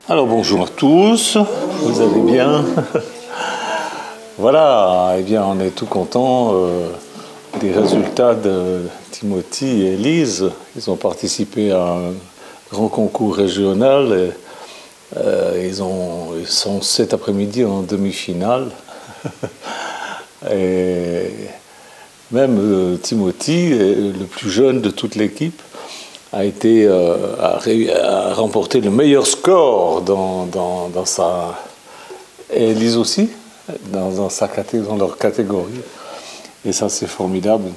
Alors bonjour à tous, vous allez bien? Voilà, eh bien on est tout content des résultats de Timothy et Elise. Ils ont participé à un grand concours régional et ils sont cet après-midi en demi-finale. Et même Timothy, le plus jeune de toute l'équipe, a remporté le meilleur score dans sa... Et Elise aussi, dans leur catégorie. Et ça, c'est formidable.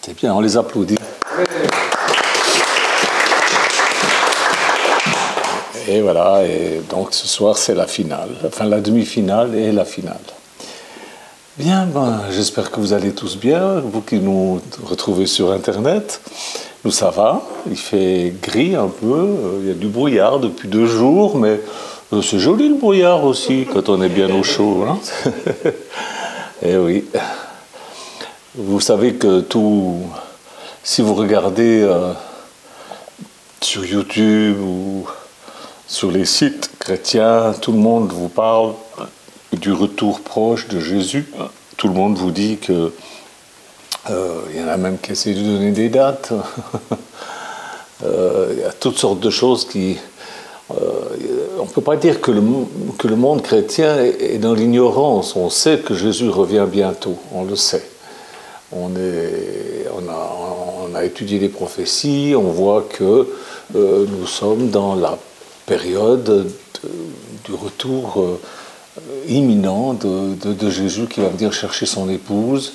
C'est bien, on les applaudit. Et voilà, et donc ce soir, c'est la finale. Enfin, la demi-finale et la finale. Bien, j'espère que vous allez tous bien, vous qui nous retrouvez sur Internet. Nous, ça va, il fait gris un peu, il y a du brouillard depuis 2 jours, mais c'est joli le brouillard aussi, quand on est bien au chaud. Hein. Eh oui. Vous savez que si vous regardez sur YouTube ou sur les sites chrétiens, tout le monde vous parle du retour proche de Jésus. Tout le monde vous dit que il y en a même qui essaient de donner des dates. Il y a toutes sortes de choses qui... on ne peut pas dire que le monde chrétien est dans l'ignorance. On sait que Jésus revient bientôt, on le sait. On a étudié les prophéties, on voit que nous sommes dans la période du retour imminent de Jésus qui va venir chercher son épouse.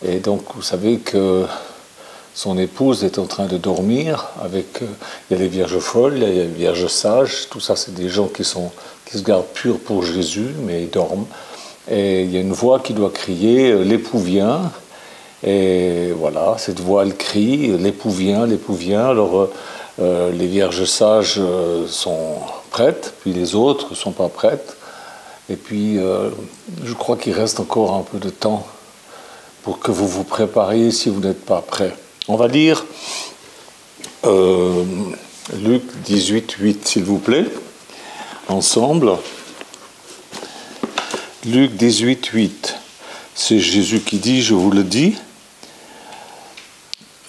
Et donc, vous savez que son épouse est en train de dormir avec... il y a les vierges folles, il y a les vierges sages, tout ça, c'est des gens qui se gardent purs pour Jésus, mais ils dorment. Et il y a une voix qui doit crier « L'époux vient ». Et voilà, cette voix, elle crie « L'époux vient, l'époux vient ». Alors, les vierges sages sont prêtes, puis les autres ne sont pas prêtes. Et puis, je crois qu'il reste encore un peu de temps pour que vous vous prépariez si vous n'êtes pas prêt. On va lire Luc 18, 8, s'il vous plaît, ensemble. Luc 18, 8. C'est Jésus qui dit, je vous le dis,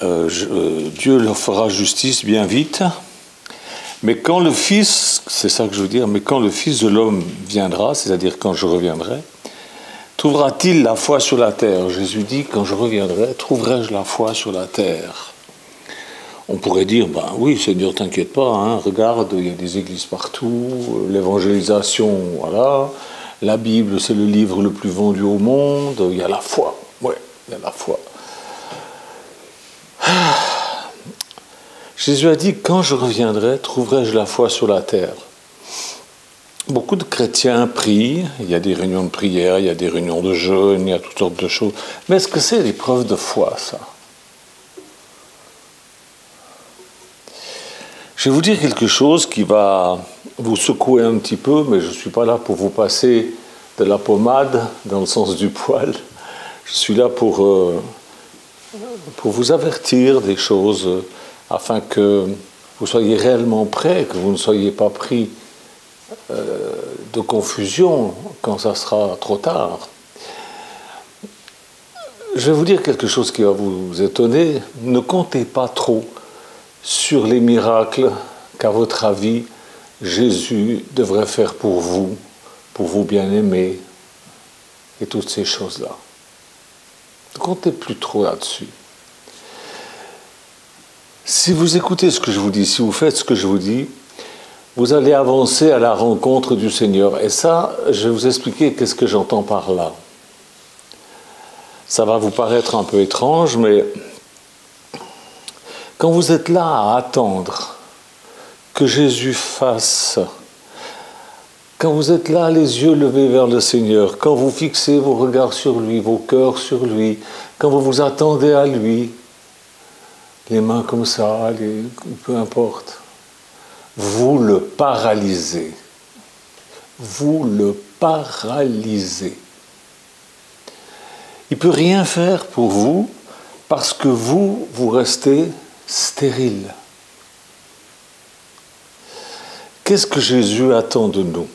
Dieu leur fera justice bien vite, mais quand le Fils, c'est ça que je veux dire, mais quand le Fils de l'homme viendra, c'est-à-dire quand je reviendrai, trouvera-t-il la foi sur la terre? Jésus dit, quand je reviendrai, trouverai-je la foi sur la terre? On pourrait dire, oui, Seigneur, t'inquiète pas, hein, regarde, il y a des églises partout, l'évangélisation, voilà, la Bible, c'est le livre le plus vendu au monde, il y a la foi, ouais, il y a la foi. Jésus a dit, quand je reviendrai, trouverai-je la foi sur la terre? Beaucoup de chrétiens prient, il y a des réunions de prière, il y a des réunions de jeûne, il y a toutes sortes de choses. Mais est-ce que c'est l'épreuve de foi, ça? Je vais vous dire quelque chose qui va vous secouer un petit peu, mais je ne suis pas là pour vous passer de la pommade dans le sens du poil. Je suis là pour vous avertir des choses afin que vous soyez réellement prêts, que vous ne soyez pas pris de confusion quand ça sera trop tard. Je vais vous dire quelque chose qui va vous étonner. Ne comptez pas trop sur les miracles qu'à votre avis Jésus devrait faire pour vous bien-aimés et toutes ces choses-là. Ne comptez plus trop là-dessus. Si vous écoutez ce que je vous dis, si vous faites ce que je vous dis, vous allez avancer à la rencontre du Seigneur. Et ça, je vais vous expliquer qu'est-ce que j'entends par là. Ça va vous paraître un peu étrange, mais quand vous êtes là à attendre que Jésus fasse, quand vous êtes là, les yeux levés vers le Seigneur, quand vous fixez vos regards sur lui, vos cœurs sur lui, quand vous vous attendez à lui, les mains comme ça, peu importe, vous le paralysez. Vous le paralysez. Il ne peut rien faire pour vous parce que vous restez stérile. Qu'est-ce que Jésus attend de nous?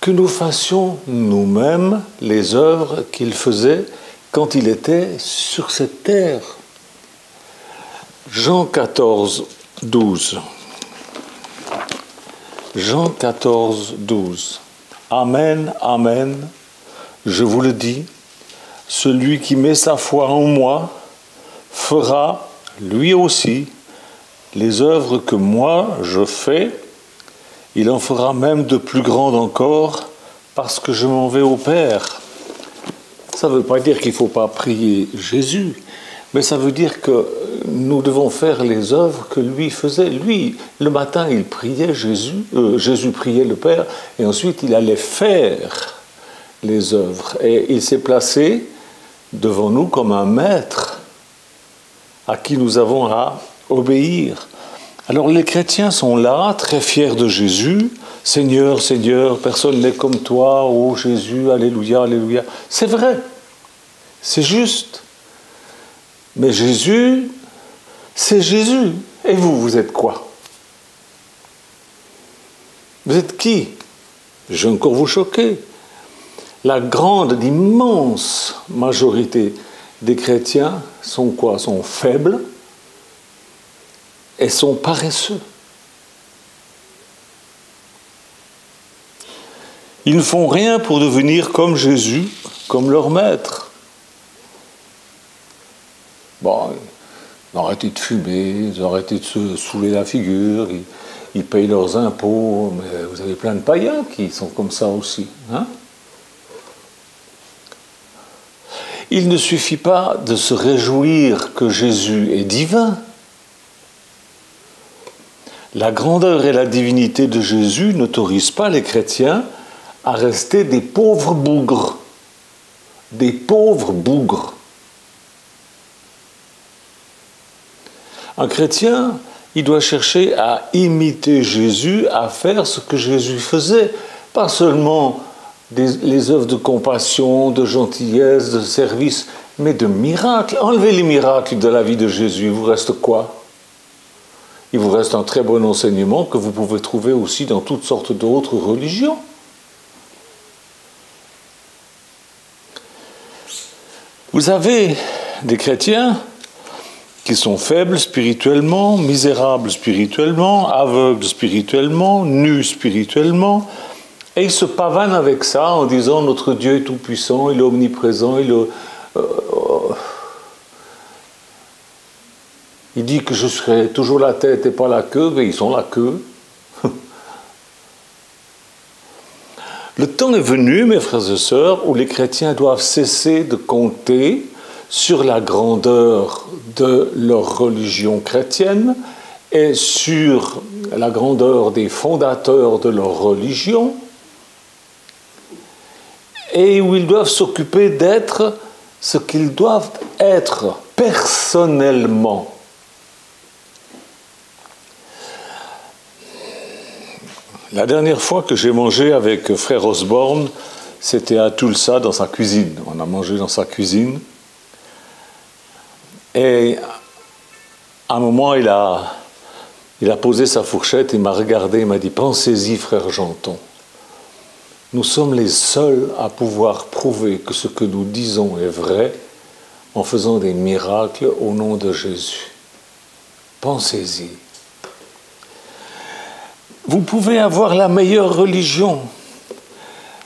Que nous fassions nous-mêmes les œuvres qu'il faisait quand il était sur cette terre. Jean 14, 12. Jean 14, 12. Amen, amen, je vous le dis, celui qui met sa foi en moi fera, lui aussi, les œuvres que moi je fais. Il en fera même de plus grandes encore, parce que je m'en vais au Père. Ça ne veut pas dire qu'il ne faut pas prier Jésus, mais ça veut dire que nous devons faire les œuvres que lui faisait. Lui, le matin, il priait Jésus, Jésus priait le Père, et ensuite il allait faire les œuvres. Et il s'est placé devant nous comme un maître à qui nous avons à obéir. Alors les chrétiens sont là, très fiers de Jésus. Seigneur, Seigneur, personne n'est comme toi, ô Jésus, alléluia, alléluia. C'est vrai, c'est juste. Mais Jésus, c'est Jésus. Et vous, vous êtes quoi? Vous êtes qui? Je vais encore vous choquer. La grande, l'immense majorité des chrétiens sont quoi? Sont faibles et sont paresseux. Ils ne font rien pour devenir comme Jésus, comme leur maître. Bon, ils ont arrêté de fumer, ils ont arrêté de se saouler la figure, ils payent leurs impôts, mais vous avez plein de païens qui sont comme ça aussi. Hein? Il ne suffit pas de se réjouir que Jésus est divin. La grandeur et la divinité de Jésus n'autorisent pas les chrétiens à rester des pauvres bougres. Des pauvres bougres. Un chrétien, il doit chercher à imiter Jésus, à faire ce que Jésus faisait. Pas seulement les œuvres de compassion, de gentillesse, de service, mais de miracles. Enlevez les miracles de la vie de Jésus, il vous reste quoi? Il vous reste un très bon enseignement que vous pouvez trouver aussi dans toutes sortes d'autres religions. Vous avez des chrétiens qui sont faibles spirituellement, misérables spirituellement, aveugles spirituellement, nus spirituellement, et ils se pavanent avec ça en disant « Notre Dieu est tout-puissant, il est omniprésent, il dit que je serai toujours la tête et pas la queue, mais ils sont la queue. » Le temps est venu, mes frères et sœurs, où les chrétiens doivent cesser de compter sur la grandeur de leur religion chrétienne et sur la grandeur des fondateurs de leur religion, et où ils doivent s'occuper d'être ce qu'ils doivent être personnellement. La dernière fois que j'ai mangé avec frère Osborne, c'était à Tulsa, dans sa cuisine. On a mangé dans sa cuisine. Et à un moment, il a posé sa fourchette, il m'a regardé, il m'a dit « Pensez-y, frère Janton. Nous sommes les seuls à pouvoir prouver que ce que nous disons est vrai en faisant des miracles au nom de Jésus. Pensez-y. » Vous pouvez avoir la meilleure religion.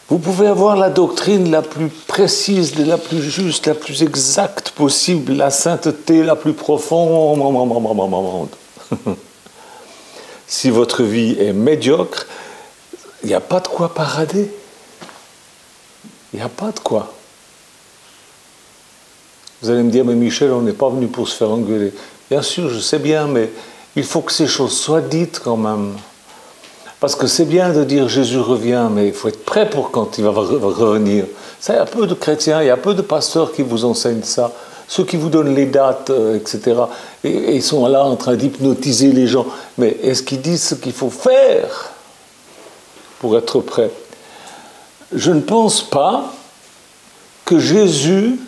Vous pouvez avoir la doctrine la plus précise, la plus juste, la plus exacte possible, la sainteté la plus profonde. Si votre vie est médiocre, il n'y a pas de quoi parader. Il n'y a pas de quoi. Vous allez me dire, mais Michel, on n'est pas venu pour se faire engueuler. Bien sûr, je sais bien, mais il faut que ces choses soient dites quand même. Parce que c'est bien de dire Jésus revient, mais il faut être prêt pour quand il va revenir. Ça, il y a peu de chrétiens, il y a peu de pasteurs qui vous enseignent ça. Ceux qui vous donnent les dates, etc. Et ils sont là en train d'hypnotiser les gens. Mais est-ce qu'ils disent ce qu'il faut faire pour être prêt? Je ne pense pas que Jésus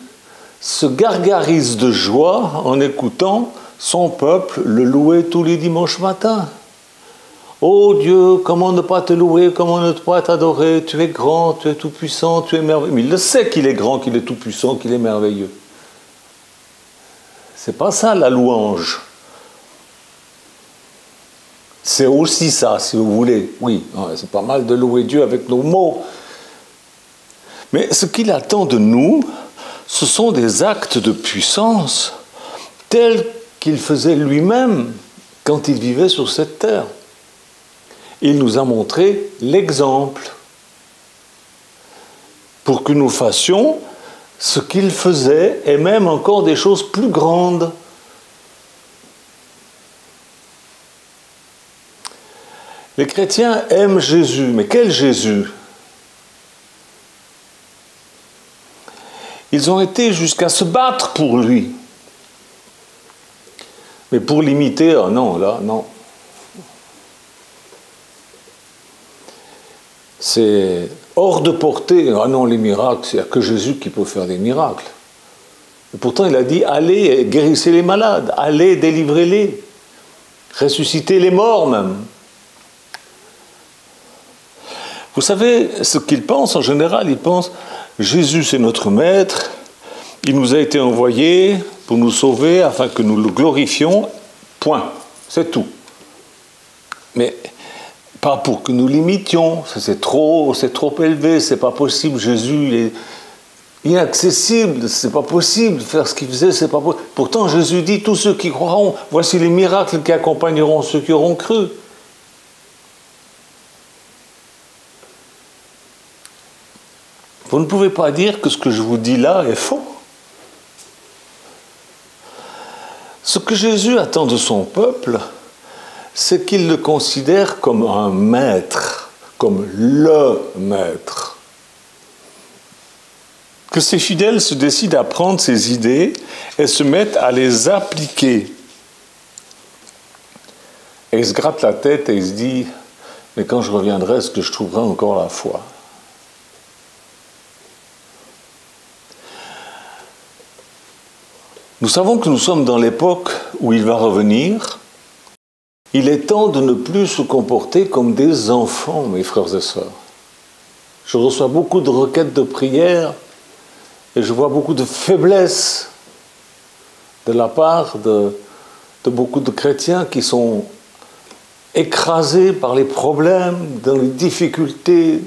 se gargarise de joie en écoutant son peuple le louer tous les dimanches matins. Oh Dieu, comment ne pas te louer, comment ne pas t'adorer, tu es grand, tu es tout-puissant, tu es merveilleux. Mais il le sait qu'il est grand, qu'il est tout-puissant, qu'il est merveilleux. C'est pas ça la louange. C'est aussi ça, si vous voulez. Oui, c'est pas mal de louer Dieu avec nos mots. Mais ce qu'il attend de nous, ce sont des actes de puissance tels qu'il faisait lui-même quand il vivait sur cette terre. Il nous a montré l'exemple pour que nous fassions ce qu'il faisait et même encore des choses plus grandes. Les chrétiens aiment Jésus, mais quel Jésus? Ils ont été jusqu'à se battre pour lui. Mais pour l'imiter, oh non, là, non. C'est hors de portée. Ah non, les miracles, il n'y a que Jésus qui peut faire des miracles. Et pourtant, il a dit, allez, guérissez les malades, allez, délivrez-les, ressuscitez les morts même. Vous savez ce qu'ils pensent en général? Ils pensent, Jésus c'est notre maître, il nous a été envoyé pour nous sauver afin que nous le glorifions, point, c'est tout. Mais pas pour que nous l'imitions, c'est trop élevé, c'est pas possible, Jésus est inaccessible, c'est pas possible de faire ce qu'il faisait, c'est pas possible. Pourtant Jésus dit, tous ceux qui croiront, voici les miracles qui accompagneront ceux qui auront cru. Vous ne pouvez pas dire que ce que je vous dis là est faux. Ce que Jésus attend de son peuple, c'est qu'il le considère comme un maître, comme le maître. Que ses fidèles se décident à prendre ses idées et se mettent à les appliquer. Et il se gratte la tête et il se dit, mais quand je reviendrai, est-ce que je trouverai encore la foi ? Nous savons que nous sommes dans l'époque où il va revenir. Il est temps de ne plus se comporter comme des enfants, mes frères et sœurs. Je reçois beaucoup de requêtes de prière et je vois beaucoup de faiblesse de la part de beaucoup de chrétiens qui sont écrasés par les problèmes, dans les difficultés.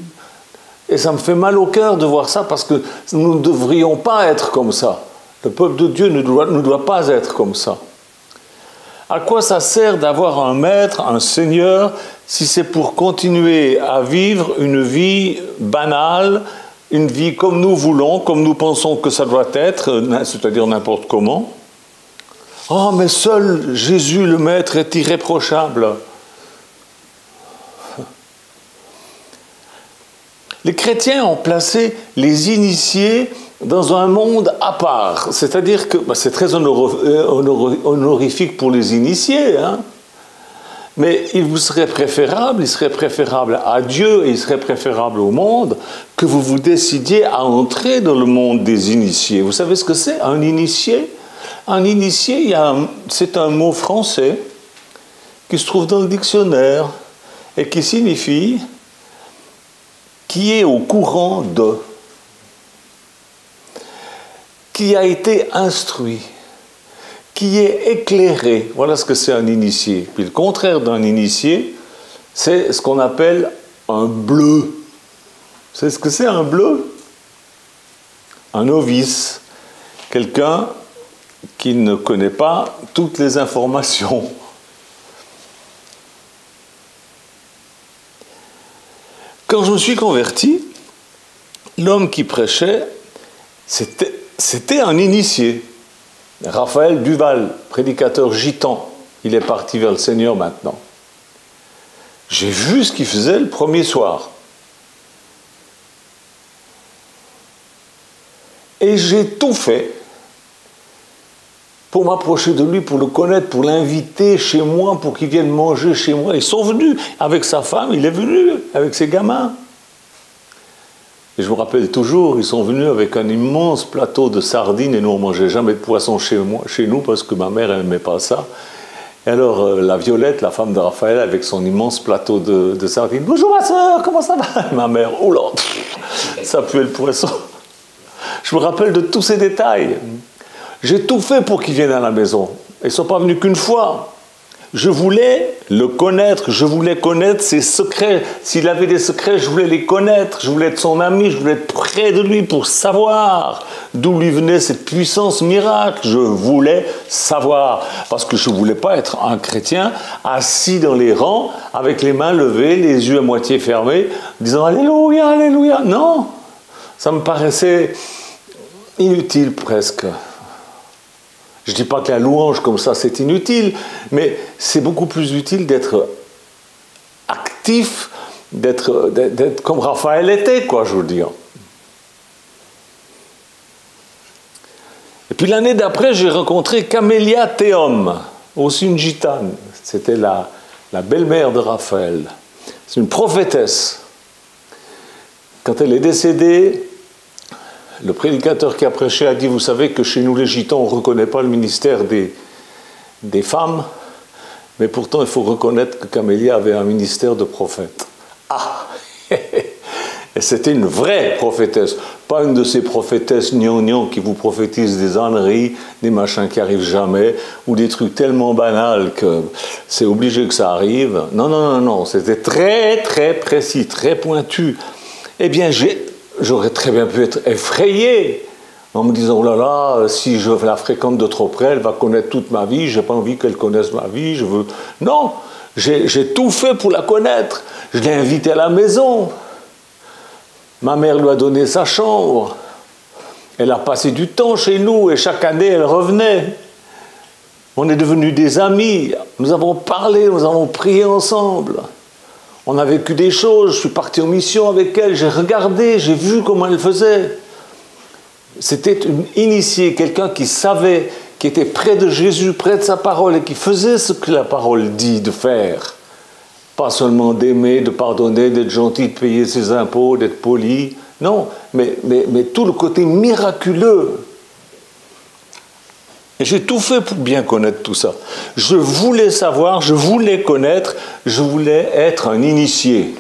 Et ça me fait mal au cœur de voir ça parce que nous ne devrions pas être comme ça. Le peuple de Dieu ne doit pas être comme ça. À quoi ça sert d'avoir un maître, un seigneur, si c'est pour continuer à vivre une vie banale, une vie comme nous voulons, comme nous pensons que ça doit être, c'est-à-dire n'importe comment? Oh, mais seul Jésus le maître est irréprochable. Les chrétiens ont placé les initiés dans un monde à part, c'est-à-dire que c'est très honorifique pour les initiés, hein, mais il serait préférable à Dieu et il serait préférable au monde que vous vous décidiez à entrer dans le monde des initiés. Vous savez ce que c'est, un initié? Un initié, c'est un mot français qui se trouve dans le dictionnaire et qui signifie qui est au courant de, qui a été instruit, qui est éclairé. Voilà ce que c'est un initié. Puis le contraire d'un initié, c'est ce qu'on appelle un bleu. Vous savez ce que c'est un bleu? Un novice. Quelqu'un qui ne connaît pas toutes les informations. Quand je me suis converti, l'homme qui prêchait, c'était un initié. Raphaël Duval, prédicateur gitan. Il est parti vers le Seigneur maintenant. J'ai vu ce qu'il faisait le premier soir. Et j'ai tout fait pour m'approcher de lui, pour le connaître, pour l'inviter chez moi, pour qu'il vienne manger chez moi. Ils sont venus avec sa femme, il est venu avec ses gamins. Et je me rappelle toujours, ils sont venus avec un immense plateau de sardines, et nous on ne mangeait jamais de poisson chez nous, parce que ma mère n'aimait pas ça. Et alors, la Violette, la femme de Raphaël, avec son immense plateau de sardines. « Bonjour ma soeur, comment ça va ?» Ma mère, « Oh là, ça puait le poisson. » Je me rappelle de tous ces détails. J'ai tout fait pour qu'il vienne à la maison. Ils ne sont pas venus qu'une fois. Je voulais le connaître, je voulais connaître ses secrets. S'il avait des secrets, je voulais les connaître. Je voulais être son ami, je voulais être près de lui pour savoir d'où lui venait cette puissance miracle. Je voulais savoir. Parce que je ne voulais pas être un chrétien assis dans les rangs, avec les mains levées, les yeux à moitié fermés, disant « Alléluia, Alléluia ». Non, ça me paraissait inutile presque. Je ne dis pas que la louange comme ça c'est inutile, mais c'est beaucoup plus utile d'être actif, d'être comme Raphaël était, quoi, je veux dire. Et puis l'année d'après, j'ai rencontré Camélia Théum, aussi une gitane. C'était la belle-mère de Raphaël. C'est une prophétesse. Quand elle est décédée, le prédicateur qui a prêché a dit, vous savez que chez nous les gitans, on ne reconnaît pas le ministère des femmes, mais pourtant il faut reconnaître que Camélia avait un ministère de prophète. Ah. Et c'était une vraie prophétesse, pas une de ces prophétesses gnangnan qui vous prophétisent des âneries, des machins qui n'arrivent jamais, ou des trucs tellement banals que c'est obligé que ça arrive. Non, non, non, non, c'était très, très précis, très pointu. Eh bien, j'aurais très bien pu être effrayé en me disant, oh là là, si je la fréquente de trop près, elle va connaître toute ma vie, je n'ai pas envie qu'elle connaisse ma vie, je veux... Non, j'ai tout fait pour la connaître. Je l'ai invitée à la maison. Ma mère lui a donné sa chambre. Elle a passé du temps chez nous et chaque année, elle revenait. On est devenus des amis. Nous avons parlé, nous avons prié ensemble. On a vécu des choses. Je suis parti en mission avec elle. J'ai regardé, j'ai vu comment elle faisait. C'était une initiée, quelqu'un qui savait, qui était près de Jésus, près de sa parole et qui faisait ce que la parole dit de faire. Pas seulement d'aimer, de pardonner, d'être gentil, de payer ses impôts, d'être poli. Non, mais tout le côté miraculeux. Et j'ai tout fait pour bien connaître tout ça. Je voulais savoir, je voulais connaître, je voulais être un initié.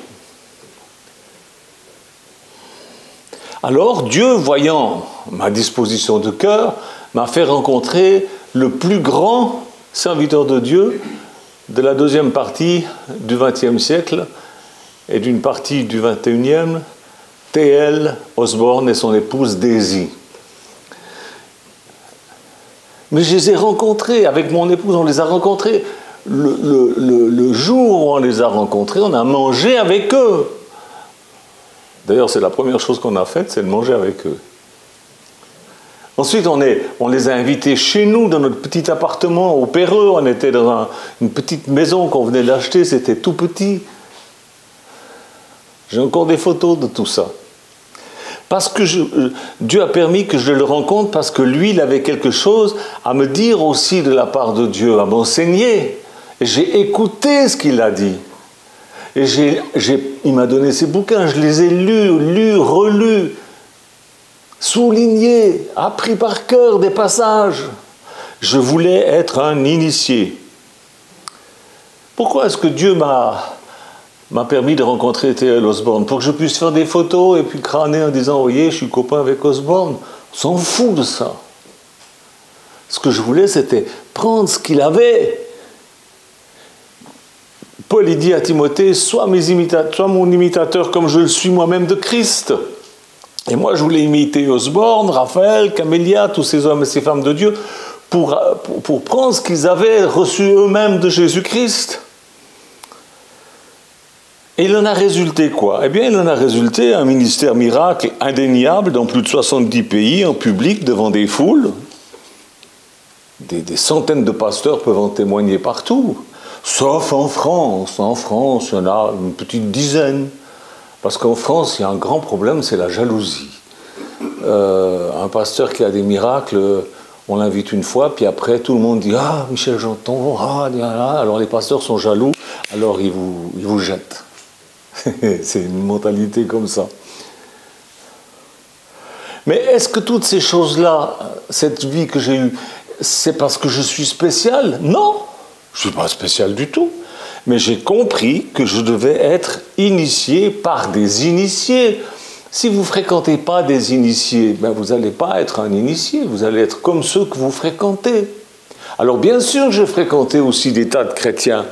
Alors Dieu, voyant ma disposition de cœur, m'a fait rencontrer le plus grand serviteur de Dieu de la deuxième partie du XXe siècle et d'une partie du XXIe, T.L. Osborne et son épouse Daisy. Mais je les ai rencontrés, avec mon épouse, on les a rencontrés. Le jour où on les a rencontrés, on a mangé avec eux. D'ailleurs, c'est la première chose qu'on a faite, c'est de manger avec eux. Ensuite, on les a invités chez nous, dans notre petit appartement au Péreux. On était dans une petite maison qu'on venait d'acheter, c'était tout petit. J'ai encore des photos de tout ça. Parce que Dieu a permis que je le rencontre, parce que lui, il avait quelque chose à me dire aussi de la part de Dieu, à m'enseigner. Et j'ai écouté ce qu'il a dit. Et il m'a donné ses bouquins, je les ai lus, relus. Souligné, appris par cœur des passages. Je voulais être un initié. Pourquoi est-ce que Dieu m'a permis de rencontrer T.L. Osborne? Pour que je puisse faire des photos et puis crâner en disant « Voyez, je suis copain avec Osborne ». On s'en fout de ça. Ce que je voulais, c'était prendre ce qu'il avait. Paul il dit à Timothée « Sois mon imitateur comme je le suis moi-même de Christ ». Et moi, je voulais imiter Osborne, Raphaël, Camélia, tous ces hommes et ces femmes de Dieu, pour prendre ce qu'ils avaient reçu eux-mêmes de Jésus-Christ. Et il en a résulté quoi? Eh bien, il en a résulté un ministère miracle indéniable dans plus de 70 pays, en public, devant des foules. Des centaines de pasteurs peuvent en témoigner partout. Sauf en France. En France, il y en a une petite dizaine. Parce qu'en France, il y a un grand problème, c'est la jalousie. Un pasteur qui a des miracles, on l'invite une fois, puis après, tout le monde dit « Ah, Michel Janton, ah, alors les pasteurs sont jaloux, alors ils vous jettent. » C'est une mentalité comme ça. Mais est-ce que toutes ces choses-là, cette vie que j'ai eue, c'est parce que je suis spécial? Non, Je ne suis pas spécial du tout. Mais j'ai compris que je devais être initié par des initiés. Si vous ne fréquentez pas des initiés, ben vous n'allez pas être un initié, vous allez être comme ceux que vous fréquentez. Alors bien sûr, j'ai fréquenté aussi des tas de chrétiens.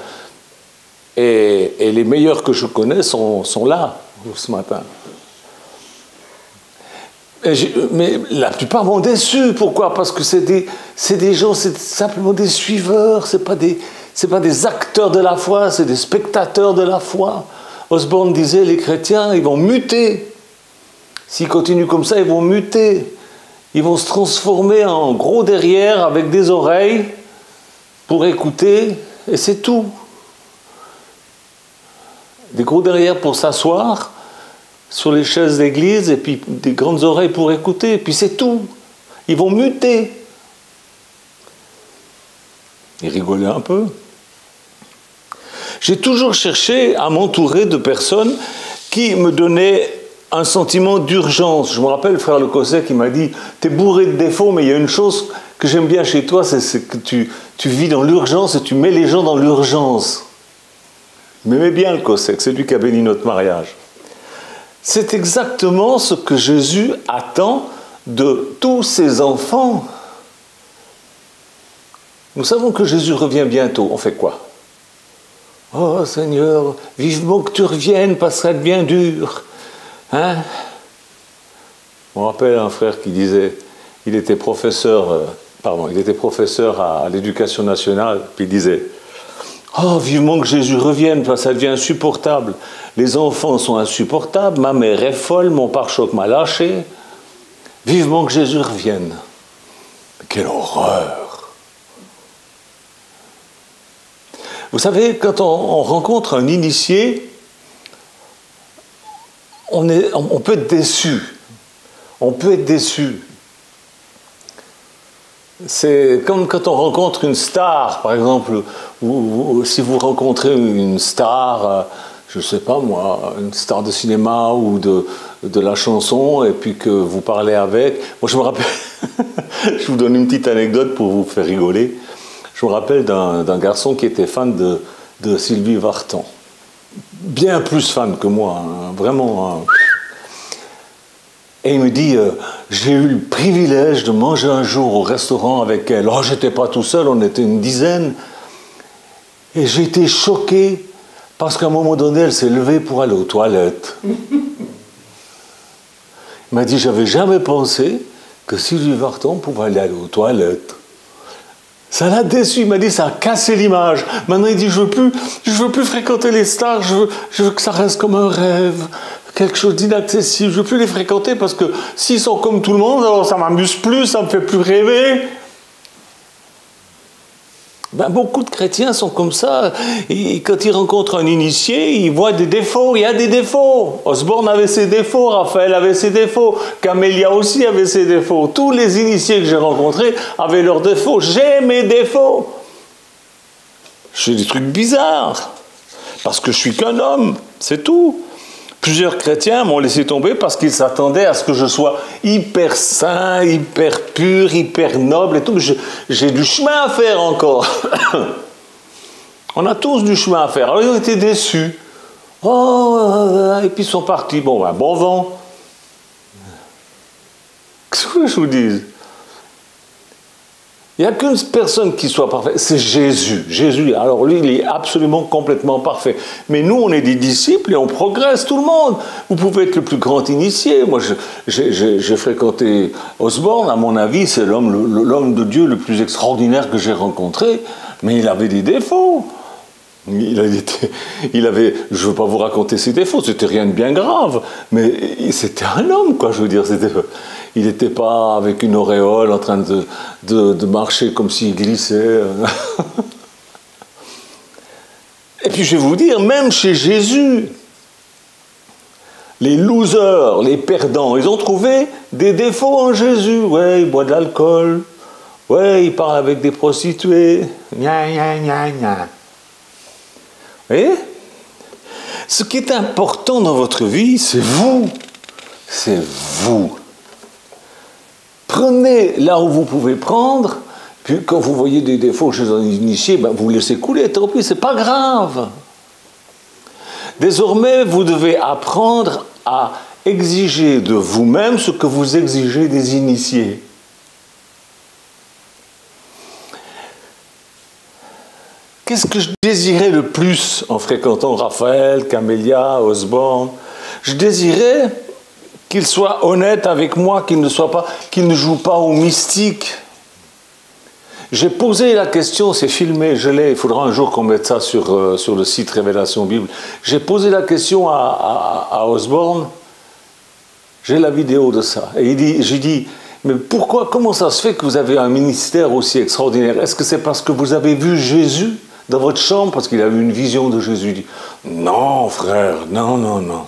Et les meilleurs que je connais sont là, ce matin. Mais la plupart m'ont déçu. Pourquoi? Parce que c'est des gens, c'est simplement des suiveurs, c'est pas des acteurs de la foi, c'est des spectateurs de la foi. Osborne disait, les chrétiens, ils vont muter. S'ils continuent comme ça, ils vont muter. Ils vont se transformer en gros derrière avec des oreilles pour écouter, et c'est tout. Des gros derrière pour s'asseoir sur les chaises d'église, et puis des grandes oreilles pour écouter, et puis c'est tout. Ils vont muter. Ils rigolaient un peu. J'ai toujours cherché à m'entourer de personnes qui me donnaient un sentiment d'urgence. Je me rappelle le frère Le Cosset qui m'a dit « T'es bourré de défauts, mais il y a une chose que j'aime bien chez toi, c'est que tu vis dans l'urgence et tu mets les gens dans l'urgence. » Il m'aimait bien le Cosset, c'est lui qui a béni notre mariage. C'est exactement ce que Jésus attend de tous ses enfants. Nous savons que Jésus revient bientôt. On fait quoi? Oh Seigneur, vivement que tu reviennes parce que ça devient dur. Hein? Je me rappelle un frère qui disait, il était professeur à l'Éducation nationale, puis il disait, oh, vivement que Jésus revienne, parce que ça devient insupportable. Les enfants sont insupportables, ma mère est folle, mon pare-choc m'a lâché. Vivement que Jésus revienne. Quelle horreur! Vous savez, quand on rencontre un initié, on peut être déçu. On peut être déçu. C'est comme quand on rencontre une star, par exemple, ou si vous rencontrez une star, je ne sais pas moi, une star de cinéma ou de la chanson, et puis que vous parlez avec. Moi, je me rappelle, je vous donne une petite anecdote pour vous faire rigoler. Je me rappelle d'un garçon qui était fan de Sylvie Vartan. Bien plus fan que moi, hein, vraiment. Hein. Et il me dit, j'ai eu le privilège de manger un jour au restaurant avec elle. Oh, j'étais pas tout seul, on était une dizaine. Et j'ai été choqué parce qu'à un moment donné, elle s'est levée pour aller aux toilettes. Il m'a dit, j'avais jamais pensé que Sylvie Vartan pouvait aller aux toilettes. Ça l'a déçu, il m'a dit, ça a cassé l'image. Maintenant, il dit, je veux plus fréquenter les stars, je veux que ça reste comme un rêve, quelque chose d'inaccessible. Je veux plus les fréquenter parce que s'ils sont comme tout le monde, alors ça m'amuse plus, ça me fait plus rêver. Ben, beaucoup de chrétiens sont comme ça. Et quand ils rencontrent un initié, ils voient des défauts. Il y a des défauts. Osborne avait ses défauts, Raphaël avait ses défauts, Camélia aussi avait ses défauts. Tous les initiés que j'ai rencontrés avaient leurs défauts. J'ai mes défauts. J'ai des trucs bizarres. Parce que je suis qu'un homme, c'est tout. Plusieurs chrétiens m'ont laissé tomber parce qu'ils s'attendaient à ce que je sois hyper saint, hyper pur, hyper noble et tout. J'ai du chemin à faire encore. On a tous du chemin à faire. Alors ils ont été déçus. Oh, et puis ils sont partis. Bon, ben, bon vent. Qu'est-ce que je vous dis? Il n'y a qu'une personne qui soit parfaite, c'est Jésus. Jésus, alors lui, il est absolument complètement parfait. Mais nous, on est des disciples et on progresse, tout le monde. Vous pouvez être le plus grand initié. Moi, j'ai fréquenté Osborne, à mon avis, c'est l'homme de Dieu le plus extraordinaire que j'ai rencontré. Mais il avait des défauts. Il avait, je ne veux pas vous raconter ses défauts, c'était rien de bien grave. Mais c'était un homme, quoi, je veux dire. Il n'était pas avec une auréole en train de marcher comme s'il glissait. Et puis je vais vous dire, même chez Jésus, les losers, les perdants, ils ont trouvé des défauts en Jésus. Ouais, il boit de l'alcool. Ouais, il parle avec des prostituées. Gna, gna, gna, gna. Vous voyez ? Ce qui est important dans votre vie, c'est vous. C'est vous. Prenez là où vous pouvez prendre, Puis quand vous voyez des défauts chez un initié, ben vous laissez couler, tant pis, c'est pas grave. Désormais, vous devez apprendre à exiger de vous-même ce que vous exigez des initiés. Qu'est-ce que je désirais le plus en fréquentant Raphaël, Camélia, Osborne? Je désirais qu'il soit honnête avec moi, qu'il ne joue pas au mystique. J'ai posé la question, c'est filmé, je l'ai, il faudra un jour qu'on mette ça sur le site Révélation Bible. J'ai posé la question à Osborne, j'ai la vidéo de ça. Et j'ai dit, mais pourquoi, comment ça se fait que vous avez un ministère aussi extraordinaire? Est-ce que c'est parce que vous avez vu Jésus dans votre chambre, parce qu'il a eu une vision de Jésus? Il dit, non frère, non, non, non.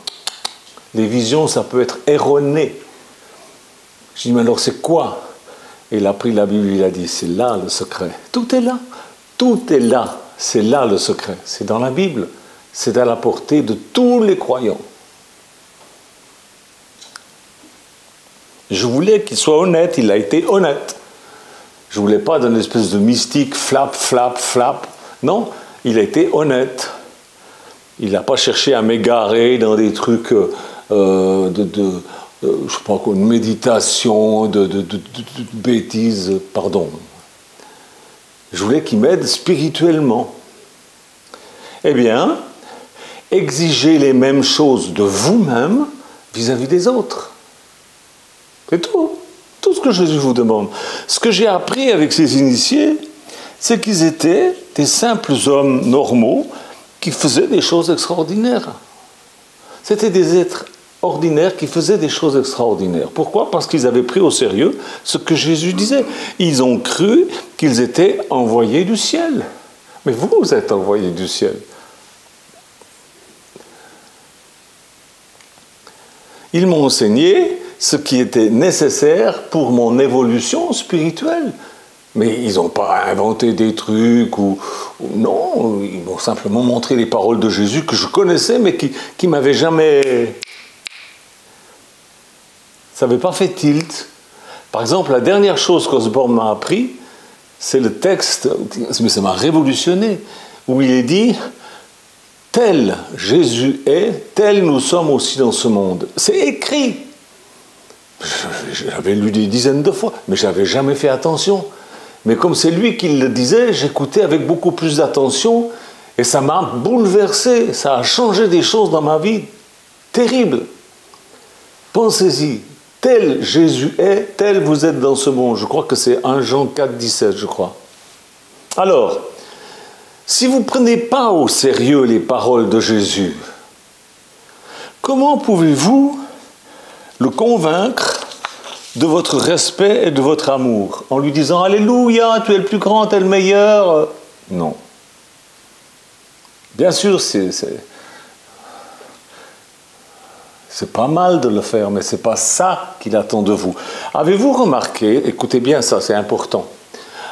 Les visions, ça peut être erroné. Je dis, mais alors c'est quoi? Et il a pris la Bible, il a dit, c'est là le secret. Tout est là. Tout est là. C'est là le secret. C'est dans la Bible. C'est à la portée de tous les croyants. Je voulais qu'il soit honnête, il a été honnête. Je ne voulais pas d'une espèce de mystique, flap, flap, flap. Non, il a été honnête. Il n'a pas cherché à m'égarer dans des trucs je sais pas quoi, une méditation, de bêtises, pardon. Je voulais qu'il m'aide spirituellement. Eh bien, exigez les mêmes choses de vous-même vis-à-vis des autres. C'est tout. Tout ce que Jésus vous demande. Ce que j'ai appris avec ces initiés, c'est qu'ils étaient des simples hommes normaux qui faisaient des choses extraordinaires. C'était des êtres ordinaires qui faisaient des choses extraordinaires. Pourquoi? Parce qu'ils avaient pris au sérieux ce que Jésus disait. Ils ont cru qu'ils étaient envoyés du ciel. Mais vous êtes envoyés du ciel. Ils m'ont enseigné ce qui était nécessaire pour mon évolution spirituelle. Mais ils n'ont pas inventé des trucs non, ils m'ont simplement montré les paroles de Jésus que je connaissais, mais qui ne m'avaient jamais... Ça n'avait pas fait tilt. Par exemple, la dernière chose qu'Osborne m'a appris, c'est le texte, mais ça m'a révolutionné, où il est dit « Tel Jésus est, tel nous sommes aussi dans ce monde ». C'est écrit. J'avais lu des dizaines de fois, mais je n'avais jamais fait attention. Mais comme c'est lui qui le disait, j'écoutais avec beaucoup plus d'attention et ça m'a bouleversé, ça a changé des choses dans ma vie terribles. Pensez-y, tel Jésus est, tel vous êtes dans ce monde. Je crois que c'est 1 Jean 4, 17, je crois. Alors, si vous ne prenez pas au sérieux les paroles de Jésus, comment pouvez-vous le convaincre de votre respect et de votre amour, en lui disant « Alléluia, tu es le plus grand, tu es le meilleur ». Non. Bien sûr, c'est pas mal de le faire, mais ce n'est pas ça qu'il attend de vous. Avez-vous remarqué, écoutez bien ça, c'est important,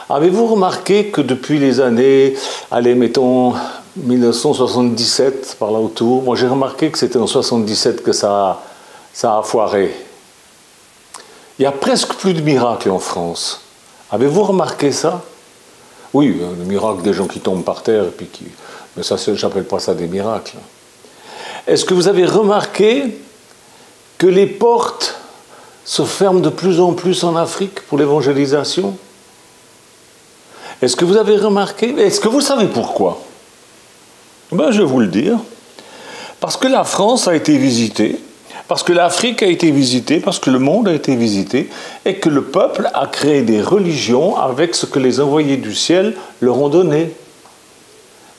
avez-vous remarqué que depuis les années, allez, mettons 1977, par là autour, moi j'ai remarqué que c'était en 1977 que ça a foiré. Il n'y a presque plus de miracles en France. Avez-vous remarqué ça? Oui, le miracle des gens qui tombent par terre, et puis mais ça, je n'appelle pas ça des miracles. Est-ce que vous avez remarqué que les portes se ferment de plus en plus en Afrique pour l'évangélisation? Est-ce que vous avez remarqué? Est-ce que vous savez pourquoi? Ben, je vais vous le dire. Parce que la France a été visitée, parce que l'Afrique a été visitée, parce que le monde a été visité, et que le peuple a créé des religions avec ce que les envoyés du ciel leur ont donné.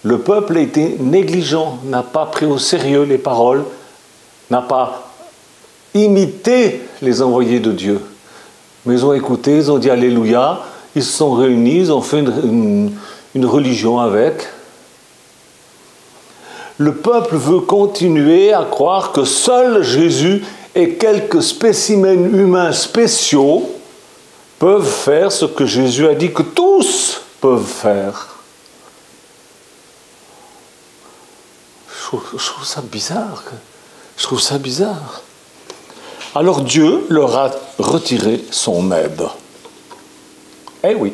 Le peuple a été négligent, n'a pas pris au sérieux les paroles, n'a pas imité les envoyés de Dieu. Mais ils ont écouté, ils ont dit Alléluia, ils se sont réunis, ils ont fait une religion avec. Le peuple veut continuer à croire que seul Jésus et quelques spécimens humains spéciaux peuvent faire ce que Jésus a dit que tous peuvent faire. Je trouve ça bizarre. Je trouve ça bizarre. Alors Dieu leur a retiré son aide. Eh oui.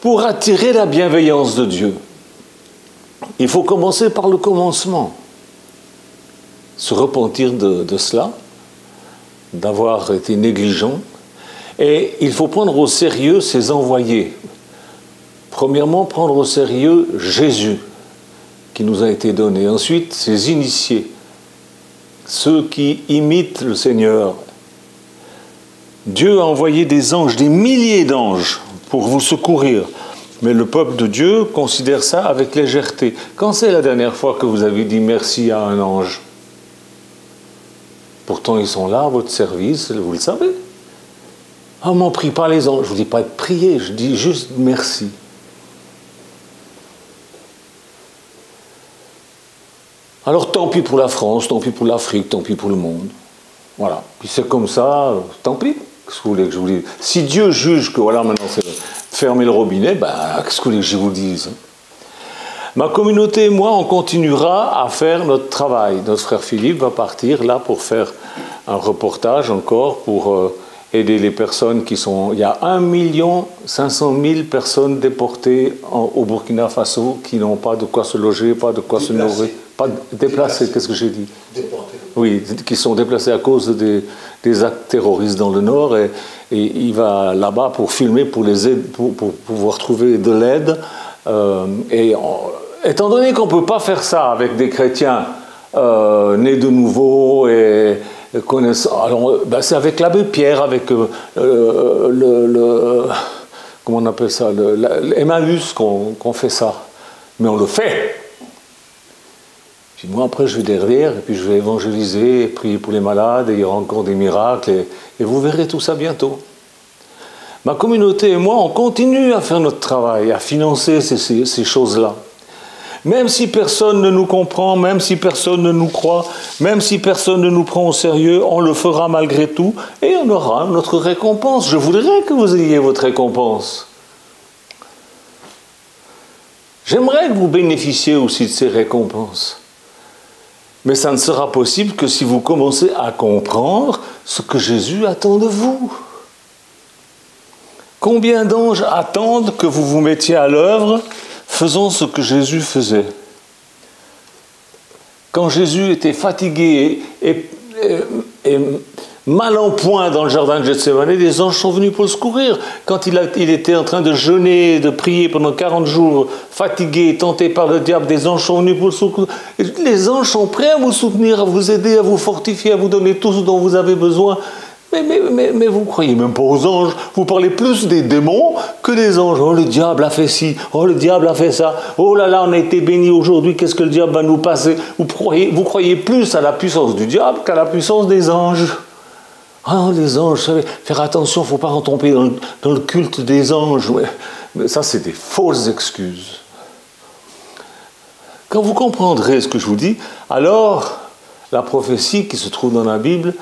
pour attirer la bienveillance de Dieu. Il faut commencer par le commencement. Se repentir de cela, d'avoir été négligent. Et il faut prendre au sérieux ses envoyés. Premièrement, prendre au sérieux Jésus, qui nous a été donné. Ensuite, ses initiés, ceux qui imitent le Seigneur. Dieu a envoyé des anges, des milliers d'anges, pour vous secourir. Mais le peuple de Dieu considère ça avec légèreté. Quand c'est la dernière fois que vous avez dit merci à un ange? Pourtant, ils sont là à votre service, vous le savez. Ah, on m'en prie pas les anges. Je ne vous dis pas de prier, je dis juste merci. Alors tant pis pour la France, tant pis pour l'Afrique, tant pis pour le monde. Voilà. Puis c'est comme ça, tant pis. Qu'est-ce que vous voulez que je vous dise? Si Dieu juge que voilà, maintenant c'est fermer le robinet, ben, qu'est-ce que vous voulez que je vous dise? Ma communauté et moi, on continuera à faire notre travail. Notre frère Philippe va partir là pour faire un reportage encore pour aider les personnes qui sont... Il y a 1 500 000 personnes déportées au Burkina Faso qui n'ont pas de quoi se loger, pas de quoi se nourrir. Pas déplacés, qu'est-ce que j'ai dit? Déportés. Oui, qui sont déplacés à cause des actes terroristes dans le Nord. Et il va là-bas pour filmer, pour les aider, pour pouvoir trouver de l'aide. Étant donné qu'on ne peut pas faire ça avec des chrétiens nés de nouveau et connaissant, alors ben c'est avec l'abbé Pierre, avec comment on appelle ça, l'Emmaüs qu'on fait ça. Mais on le fait. Puis moi après je vais derrière et puis je vais évangéliser, prier pour les malades, et il y aura encore des miracles et vous verrez tout ça bientôt. Ma communauté et moi, on continue à faire notre travail, à financer ces choses-là. Même si personne ne nous comprend, même si personne ne nous croit, même si personne ne nous prend au sérieux, on le fera malgré tout et on aura notre récompense. Je voudrais que vous ayez votre récompense. J'aimerais que vous bénéficiez aussi de ces récompenses. Mais ça ne sera possible que si vous commencez à comprendre ce que Jésus attend de vous. Combien d'anges attendent que vous vous mettiez à l'œuvre faisant ce que Jésus faisait? Quand Jésus était fatigué et mal en point dans le jardin de Gethsémani, des anges sont venus pour le secourir. Quand il était en train de jeûner, de prier pendant 40 jours, fatigué, tenté par le diable, des anges sont venus pour le secourir. Les anges sont prêts à vous soutenir, à vous aider, à vous fortifier, à vous donner tout ce dont vous avez besoin. Mais vous ne croyez même pas aux anges. Vous parlez plus des démons que des anges. Oh, le diable a fait ci. Oh, le diable a fait ça. Oh là là, on a été bénis aujourd'hui. Qu'est-ce que le diable va nous passer? Vous croyez plus à la puissance du diable qu'à la puissance des anges. Ah, les anges, vous savez, faire attention, il ne faut pas retomber dans le culte des anges. Mais ça, c'est des fausses excuses. Quand vous comprendrez ce que je vous dis, alors la prophétie qui se trouve dans la Bible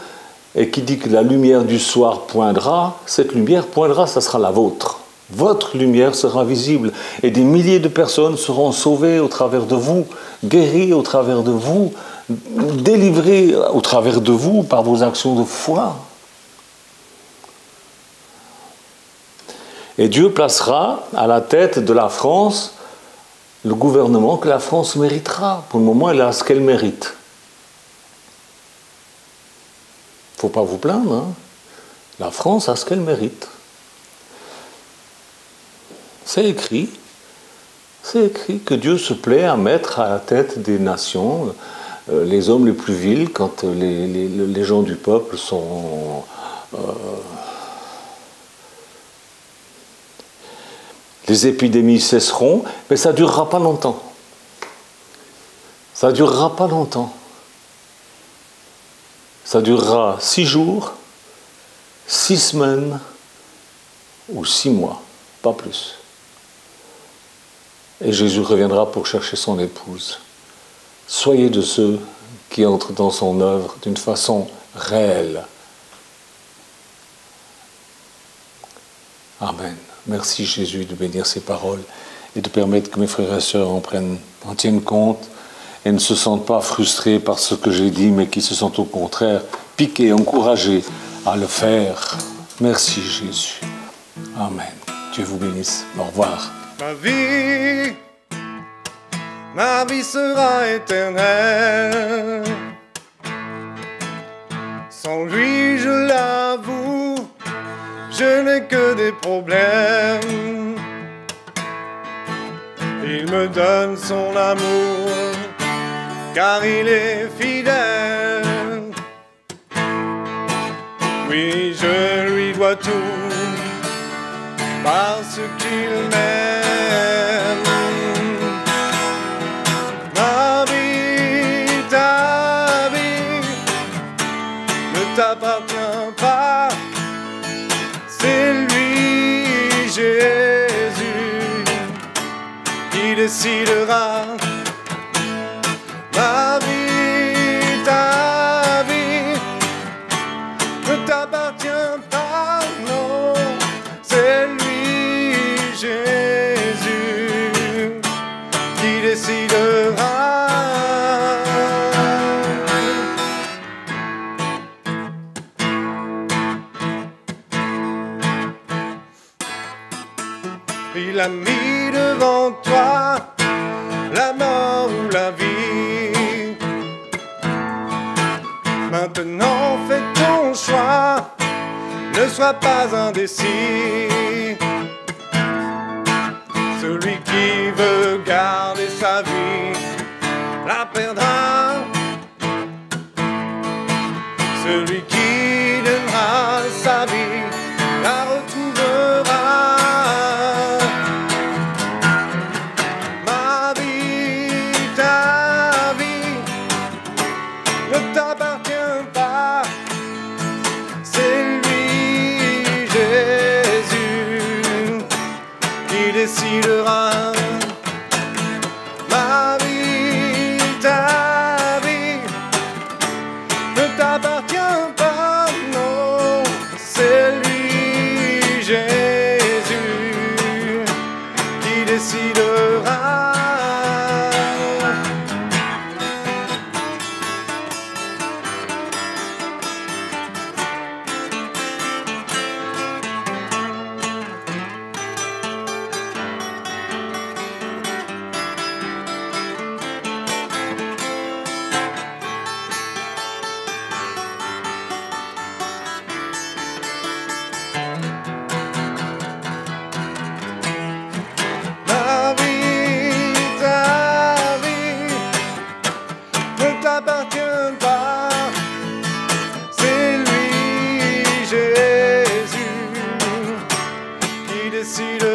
et qui dit que la lumière du soir poindra, cette lumière poindra, ça sera la vôtre. Votre lumière sera visible et des milliers de personnes seront sauvées au travers de vous, guéries au travers de vous, délivrées au travers de vous par vos actions de foi. Et Dieu placera à la tête de la France le gouvernement que la France méritera. Pour le moment, elle a ce qu'elle mérite. Il ne faut pas vous plaindre, hein. La France a ce qu'elle mérite. C'est écrit que Dieu se plaît à mettre à la tête des nations les hommes les plus vils quand les gens du peuple sont... les épidémies cesseront, mais ça ne durera pas longtemps. Ça ne durera pas longtemps. Ça durera 6 jours, 6 semaines ou 6 mois, pas plus. Et Jésus reviendra pour chercher son épouse. Soyez de ceux qui entrent dans son œuvre d'une façon réelle. Amen. Merci Jésus de bénir ces paroles et de permettre que mes frères et sœurs en tiennent compte et ne se sentent pas frustrés par ce que j'ai dit, mais qui se sentent au contraire piqués, encouragés à le faire. Merci Jésus. Amen. Dieu vous bénisse. Au revoir. Ma vie sera éternelle. Sans lui, je l'avoue, je n'ai que des problèmes. Il me donne son amour, car il est fidèle. Oui, je lui dois tout, parce qu'il m'aime. Ma vie, ta vie ne t'appartient pas, c'est lui, Jésus, qui décidera. Ma vie, ta vie ne t'appartient pas, non, c'est lui, Jésus, qui décidera. Il a mis devant toi la mort ou la vie. Maintenant fais ton choix, ne sois pas indécis. Celui qui veut garder sa vie la perdra. Celui qui donnera sa vie la retrouvera. Ma vie, ta vie ne t'appartient pas, c'est lui, Jésus, qui décidera. Ma vie, ta vie ne t'appartient pas, non, c'est lui, Jésus, qui décidera. Ma vie, ta vie ne t'appartient pas, c'est lui, Jésus, qui décide.